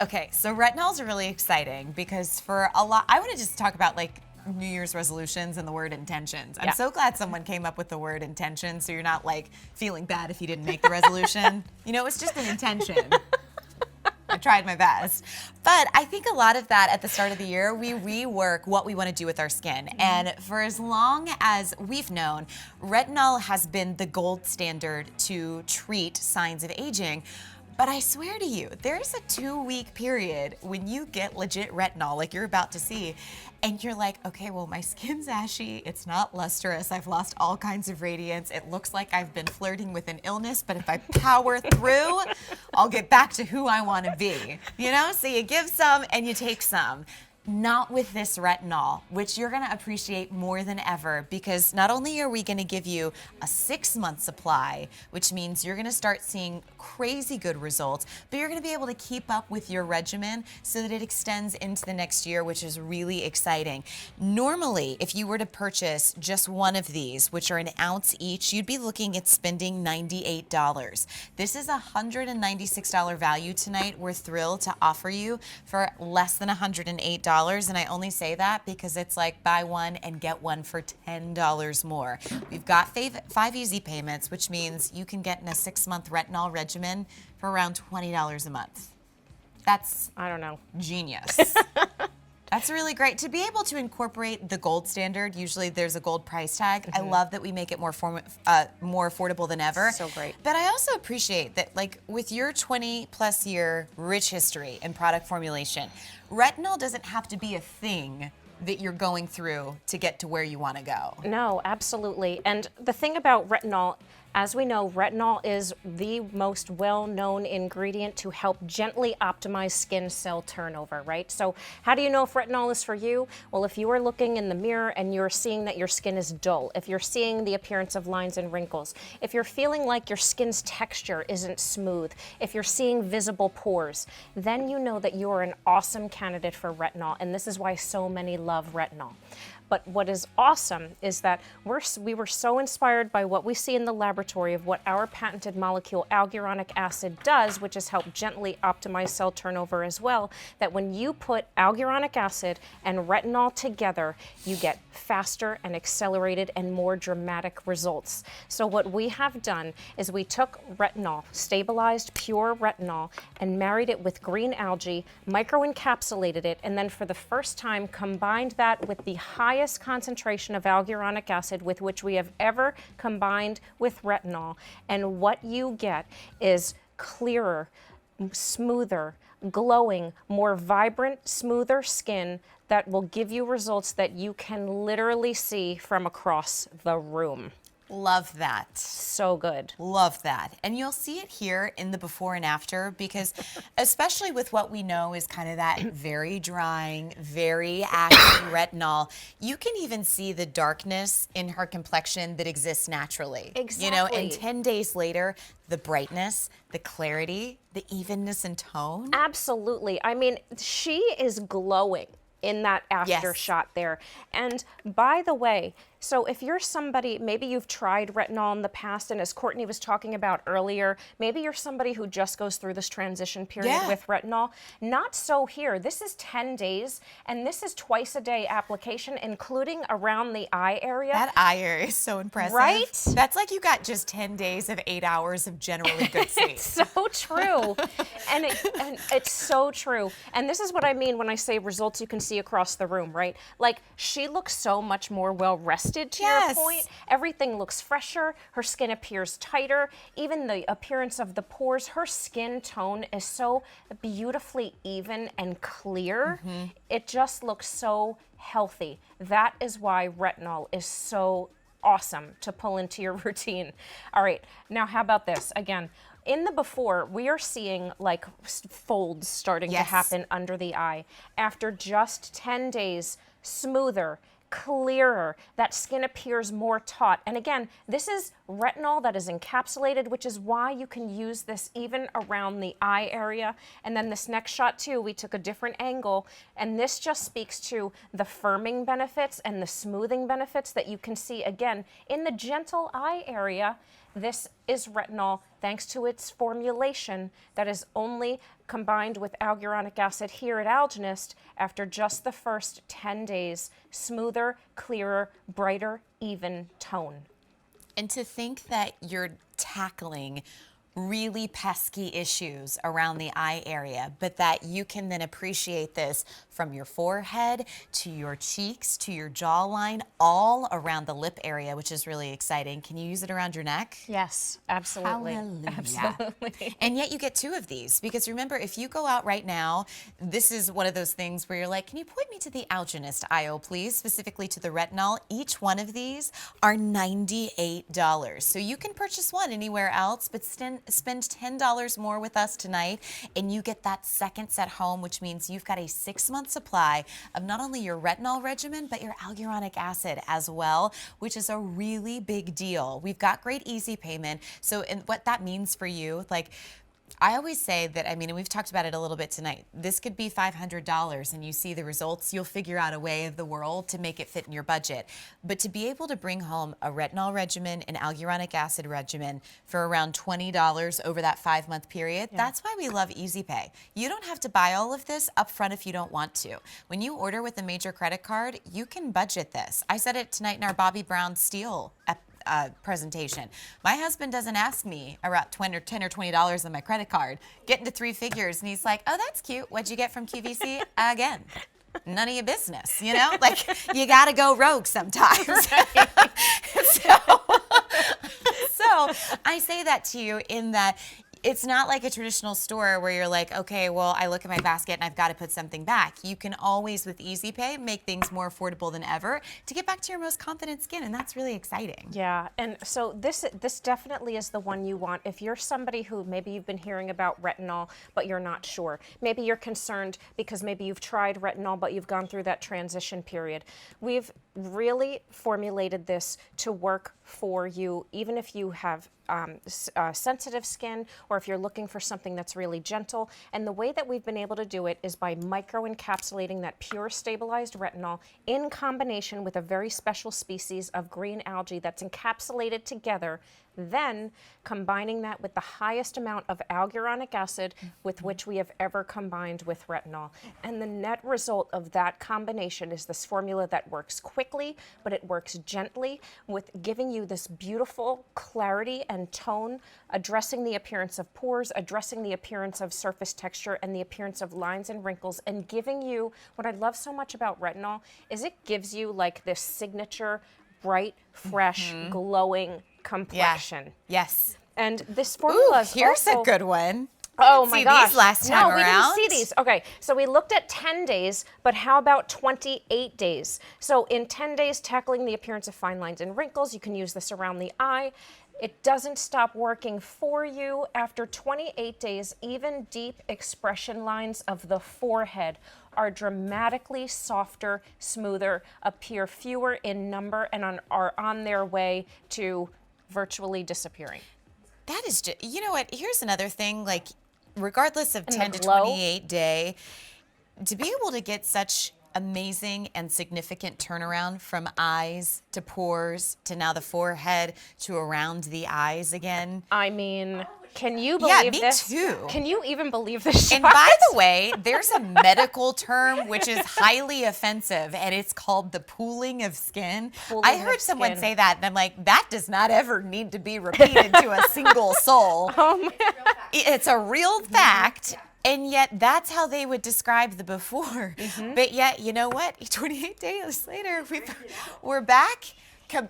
Okay, so retinol's really exciting because for a lot, I want to just talk about like New Year's resolutions and the word intentions. I'm so glad someone came up with the word intention, so you're not like feeling bad if you didn't make the resolution. You know, it's just an intention. I tried my best. But I think a lot of that at the start of the year, we rework what we want to do with our skin. And for as long as we've known, retinol has been the gold standard to treat signs of aging. But I swear to you, there's a 2-week period when you get legit retinol, like you're about to see, and you're like, okay, well, my skin's ashy, it's not lustrous, I've lost all kinds of radiance, it looks like I've been flirting with an illness, but if I power through, I'll get back to who I want to be. You know, so you give some and you take some. Not with this retinol, which you're gonna appreciate more than ever, because not only are we gonna give you a 6-month supply, which means you're gonna start seeing crazy good results, but you're gonna be able to keep up with your regimen so that it extends into the next year, which is really exciting. Normally, if you were to purchase just one of these, which are an ounce each, you'd be looking at spending $98. This is a $196 value tonight. We're thrilled to offer you for less than $108. And I only say that because it's like buy one and get one for $10 more. We've got 5 easy payments, which means you can get in a 6-month retinol regimen for around $20 a month. That's, I don't know, genius. That's really great. To be able to incorporate the gold standard, usually there's a gold price tag. I love that we make it more affordable than ever. So great. But I also appreciate that, like, with your 20-plus year rich history in product formulation, retinol doesn't have to be a thing that you're going through to get to where you want to go. No, absolutely. And the thing about retinol, as we know, retinol is the most well-known ingredient to help gently optimize skin cell turnover, right? So how do you know if retinol is for you? Well, if you are looking in the mirror and you're seeing that your skin is dull, if you're seeing the appearance of lines and wrinkles, if you're feeling like your skin's texture isn't smooth, if you're seeing visible pores, then you know that you are an awesome candidate for retinol, and this is why so many love retinol. But what is awesome is that we were so inspired by what we see in the laboratory of what our patented molecule alguronic acid does, which is help gently optimize cell turnover as well, that when you put alguronic acid and retinol together, you get faster and accelerated and more dramatic results. So what we have done is we took retinol, stabilized pure retinol, and married it with green algae, microencapsulated it, and then for the first time combined that with the highest concentration of alguronic acid with which we have ever combined with retinol. And what you get is clearer, smoother, glowing, more vibrant, smoother skin that will give you results that you can literally see from across the room. Love that. So good. Love that. And you'll see it here in the before and after, because especially with what we know is kind of that very drying, very ashy retinol, you can even see the darkness in her complexion that exists naturally. Exactly. You know, and 10 days later, the brightness, the clarity, the evenness and tone. Absolutely. I mean, she is glowing in that after shot there. And by the way, so if you're somebody, maybe you've tried retinol in the past, and as Courtney was talking about earlier, maybe you're somebody who just goes through this transition period with retinol. Not so here. This is 10 days, and this is twice-a-day application, including around the eye area. That eye area is so impressive. Right? That's like you got just 10 days of 8 hours of generally good sleep. It's so true. and it's so true. And this is what I mean when I say results you can see across the room, right? Like, she looks so much more well-rested, to your point. Everything looks fresher. Her skin appears tighter. Even the appearance of the pores. Her skin tone is so beautifully even and clear. It just looks so healthy. That is why retinol is so awesome to pull into your routine. All right, now how about this? Again, in the before, we are seeing like folds starting to happen under the eye. After just 10 days, smoother, clearer, that skin appears more taut. And again, this is retinol that is encapsulated, which is why you can use this even around the eye area. And then this next shot too, we took a different angle, and this just speaks to the firming benefits and the smoothing benefits that you can see again in the gentle eye area. This is retinol, thanks to its formulation that is only combined with alguronic acid here at Algenist, after just the first 10 days, smoother, clearer, brighter, even tone. And to think that you're tackling really pesky issues around the eye area, but that you can then appreciate this from your forehead to your cheeks to your jawline, all around the lip area, which is really exciting. Can you use it around your neck? Yes, absolutely. Hallelujah. Absolutely. And yet you get 2 of these, because remember, if you go out right now, this is one of those things where you're like, can you point me to the Algenist aisle, please, specifically to the retinol? Each one of these are $98. So you can purchase one anywhere else, but spend $10 more with us tonight, and you get that second set home, which means you've got a 6-month supply of not only your retinol regimen, but your alguronic acid as well, which is a really big deal. We've got great easy payment. So, and what that means for you, like, I always say that, and we've talked about it a little bit tonight, this could be $500 and you see the results, you'll figure out a way of the world to make it fit in your budget. But to be able to bring home a retinol regimen, an alguronic acid regimen for around $20 over that 5-month period, that's why we love Easy Pay. You don't have to buy all of this up front if you don't want to. When you order with a major credit card, you can budget this. I said it tonight in our Bobby Brown Steel presentation. My husband doesn't ask me about $10 or $20 on my credit card. Get into 3 figures, and he's like, "Oh, that's cute. What'd you get from QVC?" Again, none of your business. You know, like, you got to go rogue sometimes. So I say that to you in that it's not like a traditional store where you're like, okay, well, I look at my basket and I've got to put something back. You can always, with Easy Pay, make things more affordable than ever to get back to your most confident skin, and that's really exciting. Yeah, and so this definitely is the one you want. If you're somebody who maybe you've been hearing about retinol, but you're not sure. Maybe you're concerned because maybe you've tried retinol, but you've gone through that transition period. We've really formulated this to work for you, even if you have sensitive skin or if you're looking for something that's really gentle. And the way that we've been able to do it is by microencapsulating that pure stabilized retinol in combination with a very special species of green algae that's encapsulated together, then combining that with the highest amount of alguronic acid with which we have ever combined with retinol. And the net result of that combination is this formula that works quickly, but it works gently, with giving you this beautiful clarity and tone, addressing the appearance of pores, addressing the appearance of surface texture and the appearance of lines and wrinkles, and giving you, what I love so much about retinol is it gives you like this signature bright, fresh, glowing complexion. Yeah. Yes. And this formula is here's also, a good one. Oh Didn't my see gosh. these last time no, we around. didn't see these. Okay, so we looked at 10 days, but how about 28 days? So in 10 days, tackling the appearance of fine lines and wrinkles, you can use this around the eye. It doesn't stop working for you. After 28 days, even deep expression lines of the forehead are dramatically softer, smoother, appear fewer in number, and are on their way to virtually disappearing. That is just, you know what, here's another thing, like, regardless of And 10 the to glow. 28 day, to be able to get such amazing and significant turnaround from eyes to pores to now the forehead to around the eyes again. I mean, can you believe me this? too. Can you even believe this? And by the way, there's a medical term which is highly offensive, and it's called the pooling of skin. I heard someone say that, and I'm like, that does not ever need to be repeated to a single soul. It's a real fact. And yet that's how they would describe the before. But yet, you know what? 28 days later, we're back,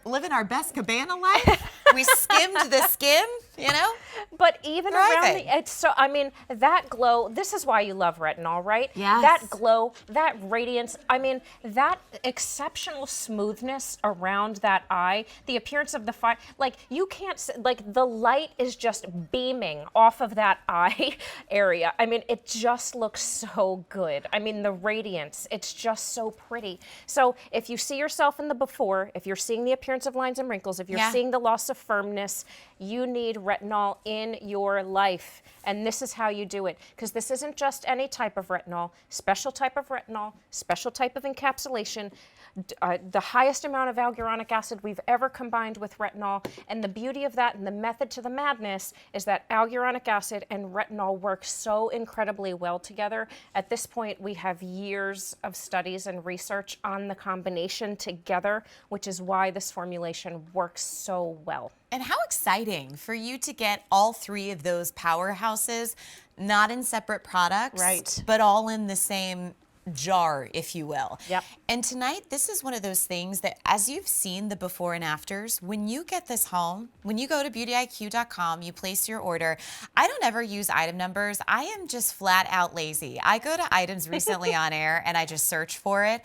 living our best cabana life. We skimmed the skim, you know? But even around it's so, I mean, that glow, this is why you love retinol, right? Yes. That glow, that radiance, I mean, that exceptional smoothness around that eye, the appearance of the fire, like you can't, like the light is just beaming off of that eye area. I mean, it just looks so good. I mean, the radiance, it's just so pretty. So if you see yourself in the before, if you're seeing the appearance of lines and wrinkles, if you're seeing the loss of firmness, you need retinol in your life. And this is how you do it, because this isn't just any type of retinol, special type of retinol, special type of encapsulation, the highest amount of alguronic acid we've ever combined with retinol. And the beauty of that and the method to the madness is that alguronic acid and retinol work so incredibly well together. At this point, we have years of studies and research on the combination together, which is why this formulation works so well. And how exciting for you to get all three of those powerhouses, not in separate products, Right. but all in the same jar, if you will. Yep. And tonight, this is one of those things that, as you've seen the before and afters, when you get this home, when you go to beautyiq.com, you place your order. I don't ever use item numbers. I am just flat out lazy. I go to items recently on air and I just search for it.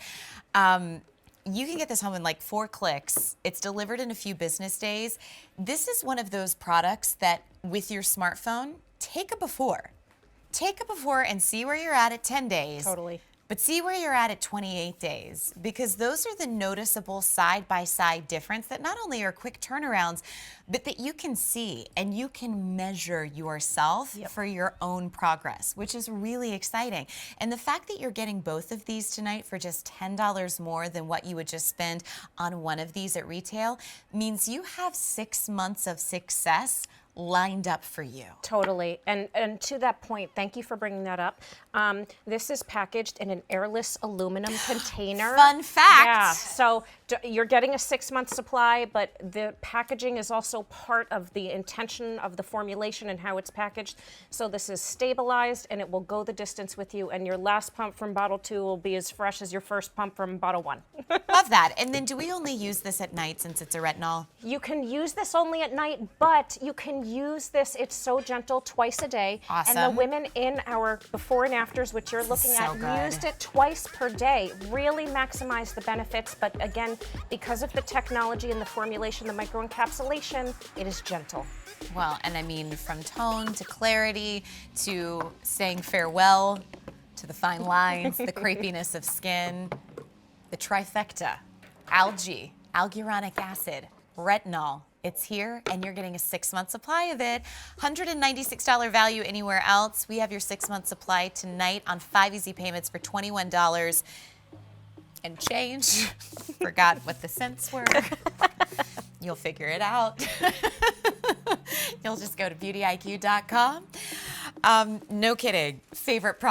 You can get this home in like 4 clicks. It's delivered in a few business days. This is one of those products that with your smartphone, take a before. Take a before and see where you're at 10 days. Totally. But see where you're at 28 days, because those are the noticeable side-by-side difference that not only are quick turnarounds, but that you can see and you can measure yourself for your own progress, which is really exciting. And the fact that you're getting both of these tonight for just $10 more than what you would just spend on one of these at retail means you have 6 months of success lined up for you. Totally. And to that point, thank you for bringing that up. This is packaged in an airless aluminum container. Fun fact. Yeah. So you're getting a 6-month supply, but the packaging is also part of the intention of the formulation and how it's packaged. So this is stabilized and it will go the distance with you, and your last pump from bottle 2 will be as fresh as your first pump from bottle 1. Love that. And then do we only use this at night since it's a retinol? You can use this only at night, but you can use this, it's so gentle, twice a day. Awesome. And the women in our before and afters, which you're looking So at, good. used it twice per day. Really maximize the benefits, but again, because of the technology and the formulation, the microencapsulation, it is gentle. Well, and I mean, from tone to clarity to saying farewell to the fine lines, the crepiness of skin, the trifecta, algae, alguronic acid, retinol. It's here, and you're getting a 6-month supply of it. $196 value anywhere else. We have your 6-month supply tonight on 5 easy payments for $21 and change. Forgot what the cents were. You'll figure it out. You'll just go to beautyiq.com. No kidding. Favorite product.